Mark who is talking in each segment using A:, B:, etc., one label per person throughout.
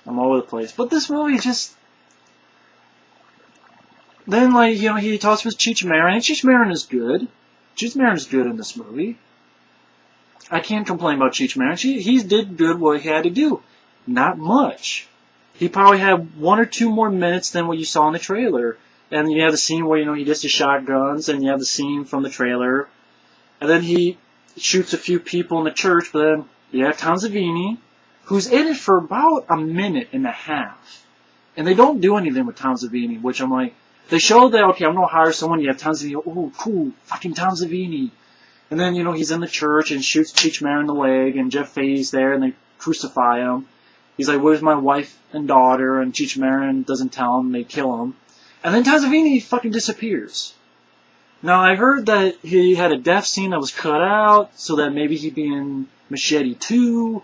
A: I'm all over the place. But this movie just... Then, like, you know, he talks with Cheech Marin, and Cheech Marin is good. Cheech Marin is good in this movie. I can't complain about Cheech Marin. He did good what he had to do. Not much. He probably had 1 or 2 more minutes than what you saw in the trailer. And you have the scene where, you know, he gets the shotguns, and you have the scene from the trailer. And then he shoots a few people in the church, but then you have Tom Savini, who's in it for about a minute and a half. And they don't do anything with Tom Savini, which I'm like, they show that, okay, I'm going to hire someone, you have Tom Savini, oh, cool, fucking Tom Savini. And then, you know, he's in the church and shoots Cheech Marin in the leg, and Jeff Fahey's there, and they crucify him. He's like, where's my wife and daughter? And Cheech Marin doesn't tell him, they kill him. And then Tom Savini fucking disappears. Now, I heard that he had a death scene that was cut out, so that maybe he'd be in Machete 2,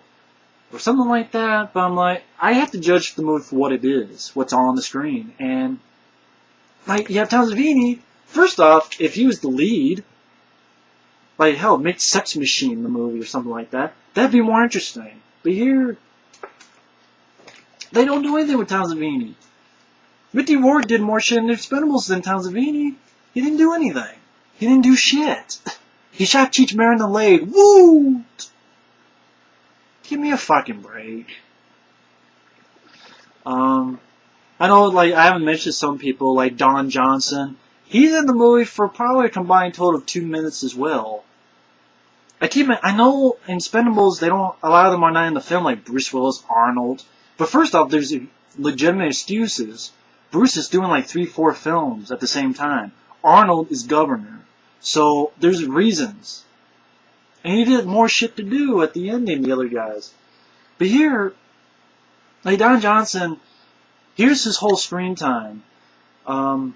A: or something like that, but I'm like, I have to judge the movie for what it is, what's on the screen, and, like, you have Tom Savini, first off, if he was the lead, like, hell, make Sex Machine the movie or something like that, that'd be more interesting, but here, they don't do anything with Tom Savini. Mickey Rourke did more shit in The Expendables than Tom Savini. He didn't do anything. He didn't do shit. He shot Cheech Marin in the leg. Woo! Give me a fucking break. I know, like, I haven't mentioned some people, like Don Johnson. He's in the movie for probably a combined total of 2 minutes as well. I know in Expendables, a lot of them are not in the film, like Bruce Willis, Arnold. But first off, there's legitimate excuses. Bruce is doing like 3-4 films at the same time. Arnold is governor. So, there's reasons. And he did more shit to do at the end than the other guys. But here, like Don Johnson, here's his whole screen time. In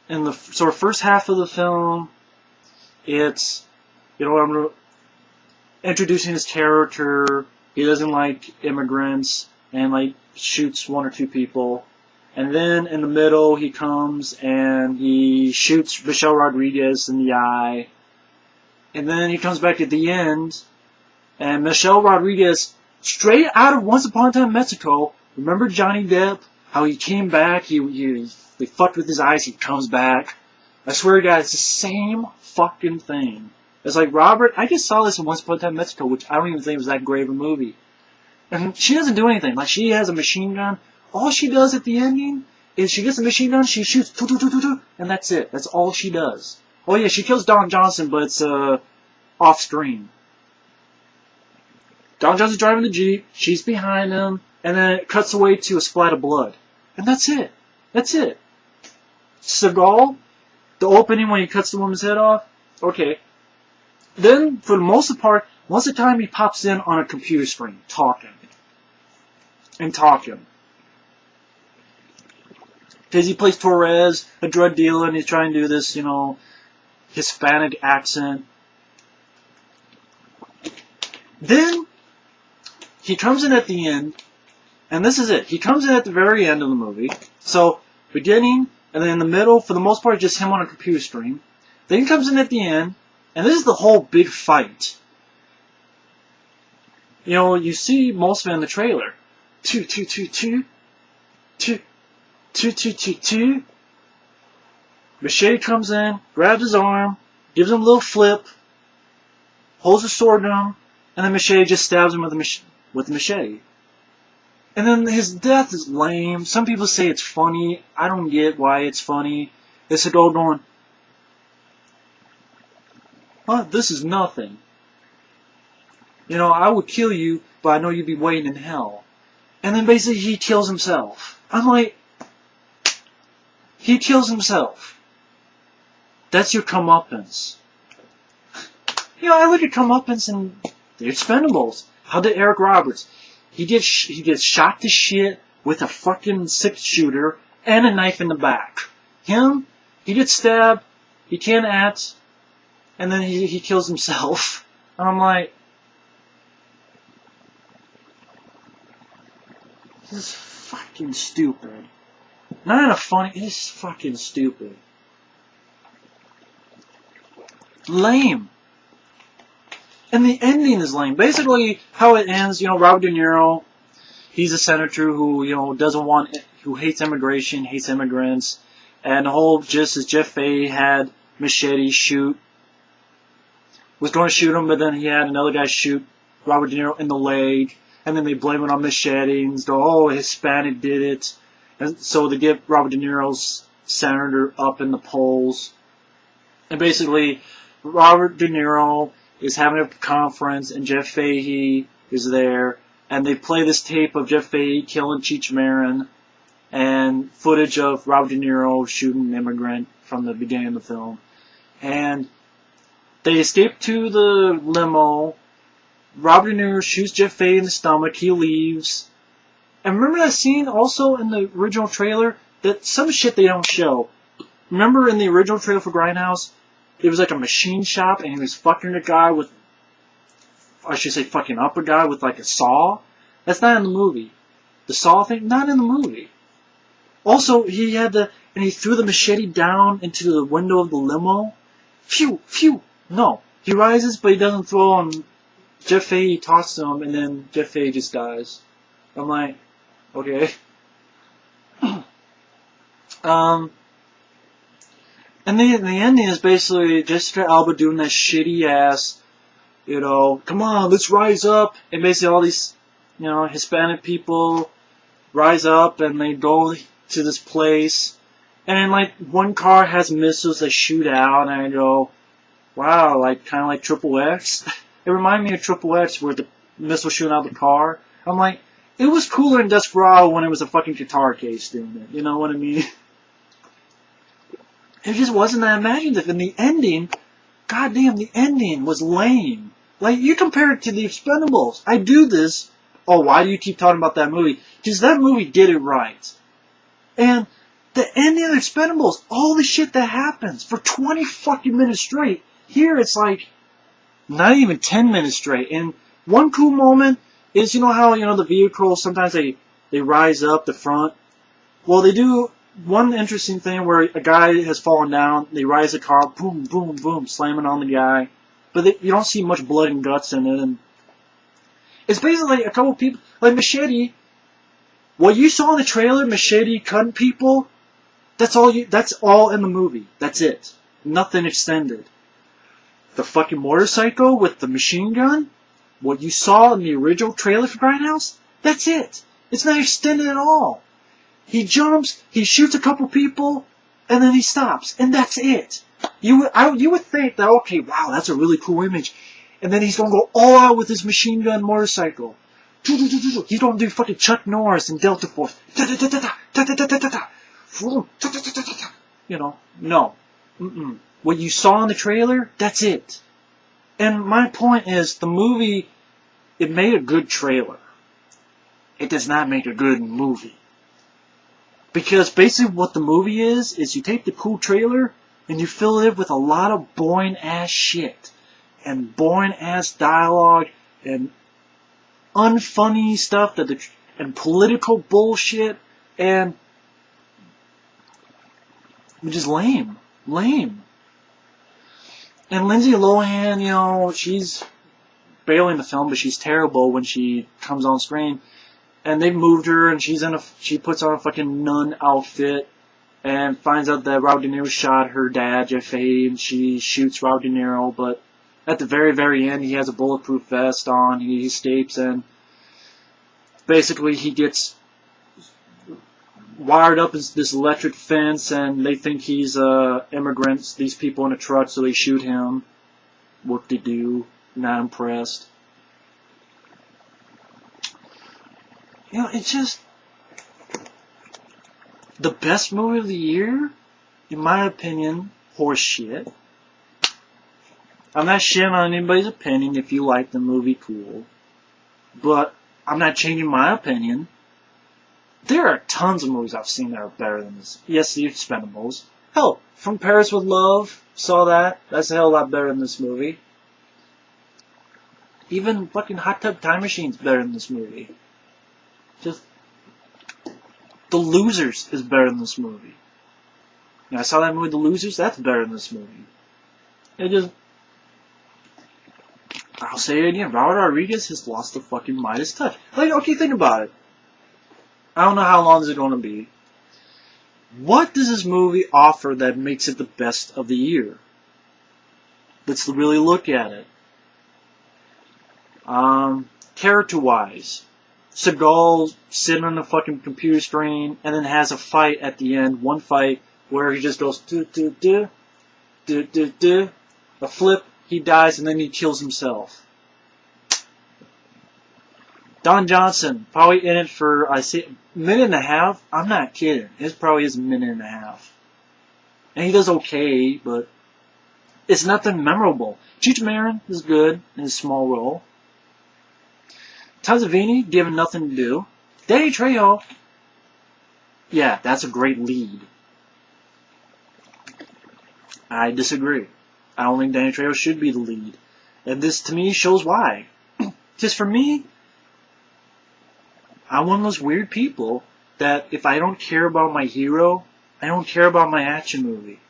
A: the sort of first half of the film, it's, you know, I'm introducing his character. He doesn't like immigrants, and like shoots 1 or 2 people. And then in the middle, he comes and he shoots Michelle Rodriguez in the eye. And then he comes back at the end, and Michelle Rodriguez, straight out of Once Upon a Time in Mexico, remember Johnny Depp? How he came back, they fucked with his eyes, he comes back. I swear to God, it's the same fucking thing. It's like, Robert, I just saw this in Once Upon a Time in Mexico, which I don't even think was that great of a movie. And she doesn't do anything. Like, she has a machine gun. All she does at the ending is she gets a machine gun, she shoots, and that's it. That's all she does. Oh yeah, she kills Don Johnson, but it's off screen. Don Johnson's driving the Jeep, she's behind him, and then it cuts away to a splat of blood. And that's it. That's it. Seagal, the opening when he cuts the woman's head off, okay. Then, for the most part, most of the time he pops in on a computer screen, talking. And talking. Because he plays Torres, a drug dealer, and he's trying to do this, you know, Hispanic accent. Then, he comes in at the end, and this is it. He comes in at the very end of the movie. So, beginning, and then in the middle, for the most part, just him on a computer screen. Then he comes in at the end, and this is the whole big fight. You know, you see most of it in the trailer. 2, 2, 2, 2. 2, 2, 2, 2, 2. Machete comes in, grabs his arm, gives him a little flip, holds the sword down, and then Machete just stabs him with the machete. And then his death is lame. Some people say it's funny. I don't get why it's funny. It's a girl going, "Huh, this is nothing. You know, I would kill you, but I know you'd be waiting in hell." And then basically he kills himself. I'm like, he kills himself. That's your comeuppance. You know, I look at comeuppance in The Expendables. How did Eric Roberts? He gets shot to shit with a fucking 6-shooter and a knife in the back. Him, he gets stabbed, he can't act, and then he kills himself. And I'm like, this is fucking stupid. Not in a funny, it's fucking stupid. Lame. And the ending is lame. Basically, how it ends, you know, Robert De Niro, he's a senator who, who hates immigration, hates immigrants. And the whole gist is Jeff Fahey had Machete was going to shoot him, but then he had another guy shoot Robert De Niro in the leg. And then they blame it on Machete and go, oh, a Hispanic did it. And so they get Robert De Niro's senator up in the polls. And basically, Robert De Niro is having a conference, and Jeff Fahey is there. And they play this tape of Jeff Fahey killing Cheech Marin, and footage of Robert De Niro shooting an immigrant from the beginning of the film. And they escape to the limo. Robert De Niro shoots Jeff Fahey in the stomach. He leaves. And remember that scene also in the original trailer? That some shit they don't show. Remember in the original trailer for Grindhouse? It was like a machine shop, and he was fucking a guy with... I should say fucking up a guy with like a saw. That's not in the movie. The saw thing? Not in the movie. Also, he threw the machete down into the window of the limo. Phew, phew. No. He rises, but he doesn't throw him. Jeff Fahey talks to him, and then Jeff Fahey just dies. I'm like, okay. And the ending is basically Jessica Alba doing that shitty ass, come on, let's rise up. And basically all these, Hispanic people rise up and they go to this place. And then, like, one car has missiles that shoot out, and I go, wow, like, kind of like Triple X. It reminded me of Triple X where the missile shooting out the car. I'm like, it was cooler in Desperado when it was a fucking guitar case doing it. You know what I mean? It just wasn't that imaginative. And the ending, goddamn, the ending was lame. Like, you compare it to The Expendables. I do this. Oh, why do you keep talking about that movie? Because that movie did it right. And the ending of The Expendables, all the shit that happens for 20 fucking minutes straight. Here it's like, not even 10 minutes straight. And one cool moment is, how, the vehicles, sometimes they rise up the front. Well, they do one interesting thing where a guy has fallen down, they rise the car, boom, boom, boom, slamming on the guy. But you don't see much blood and guts in it. And it's basically a couple people, like Machete. What you saw in the trailer, Machete cutting people, that's all in the movie. That's it. Nothing extended. The fucking motorcycle with the machine gun, what you saw in the original trailer for Grindhouse, that's it. It's not extended at all. He jumps, he shoots a couple people, and then he stops, and that's it. You would think that, okay, wow, that's a really cool image. And then he's going to go all out with his machine gun motorcycle. He's going to do fucking Chuck Norris and Delta Force. No. What you saw in the trailer, that's it. And my point is, the movie, it made a good trailer. It does not make a good movie. Because basically what the movie is you take the cool trailer and you fill it with a lot of boring ass shit. And boring ass dialogue and unfunny stuff and political bullshit and just lame. And Lindsay Lohan, she's barely in the film, but she's terrible when she comes on screen. And they've moved her, and she puts on a fucking nun outfit, and finds out that Robert De Niro shot her dad, Jeff Fahey, and she shoots Robert De Niro, but at the very, very end, he has a bulletproof vest on, he escapes, and basically he gets wired up as this electric fence, and they think he's immigrants, these people in a truck, so they shoot him. Whoop-de-doo, not impressed. It's just the best movie of the year, in my opinion, horse shit. I'm not shitting on anybody's opinion. If you like the movie, cool. But I'm not changing my opinion. There are tons of movies I've seen that are better than this. Yes, The Expendables. Hell, From Paris with Love, saw that. That's a hell of a lot better than this movie. Even fucking Hot Tub Time Machine's better than this movie. Just, The Losers is better than this movie. I saw that movie, The Losers, that's better than this movie. I'll say it again, Robert Rodriguez has lost the fucking Midas touch. Like, okay, think about it. I don't know how long this is going to be. What does this movie offer that makes it the best of the year? Let's really look at it. Character-wise, Seagal sitting on the fucking computer screen and then has a fight at the end. One fight where he just goes do, a flip, he dies, and then he kills himself. Don Johnson, probably in it for, I say, a minute and a half. I'm not kidding. It probably is a minute and a half. And he does okay, but it's nothing memorable. Cheech Marin is good in his small role. Savini, given nothing to do. Danny Trejo, yeah, that's a great lead. I disagree. I don't think Danny Trejo should be the lead. And this, to me, shows why. Just for me, I'm one of those weird people that if I don't care about my hero, I don't care about my action movie.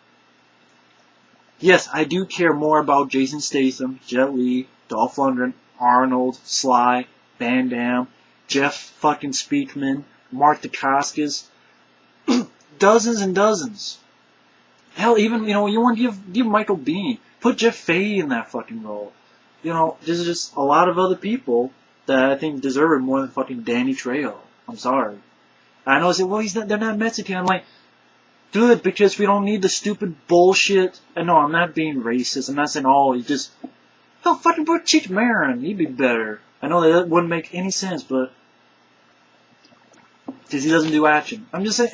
A: Yes, I do care more about Jason Statham, Jet Li, Dolph Lundgren, Arnold, Sly, Van Damme, Jeff fucking Speakman, Mark Dacascos, dozens and dozens. Hell, even, you want to give Michael Biehn, put Jeff Fahey in that fucking role. There's just a lot of other people that I think deserve it more than fucking Danny Trejo. I'm sorry. I know I say, well, they're not Mexican. I'm like, good, because we don't need the stupid bullshit. And no, I'm not being racist. I'm not saying, hell, fucking put Cheech Marin. He'd be better. I know that wouldn't make any sense, but because he doesn't do action. I'm just saying,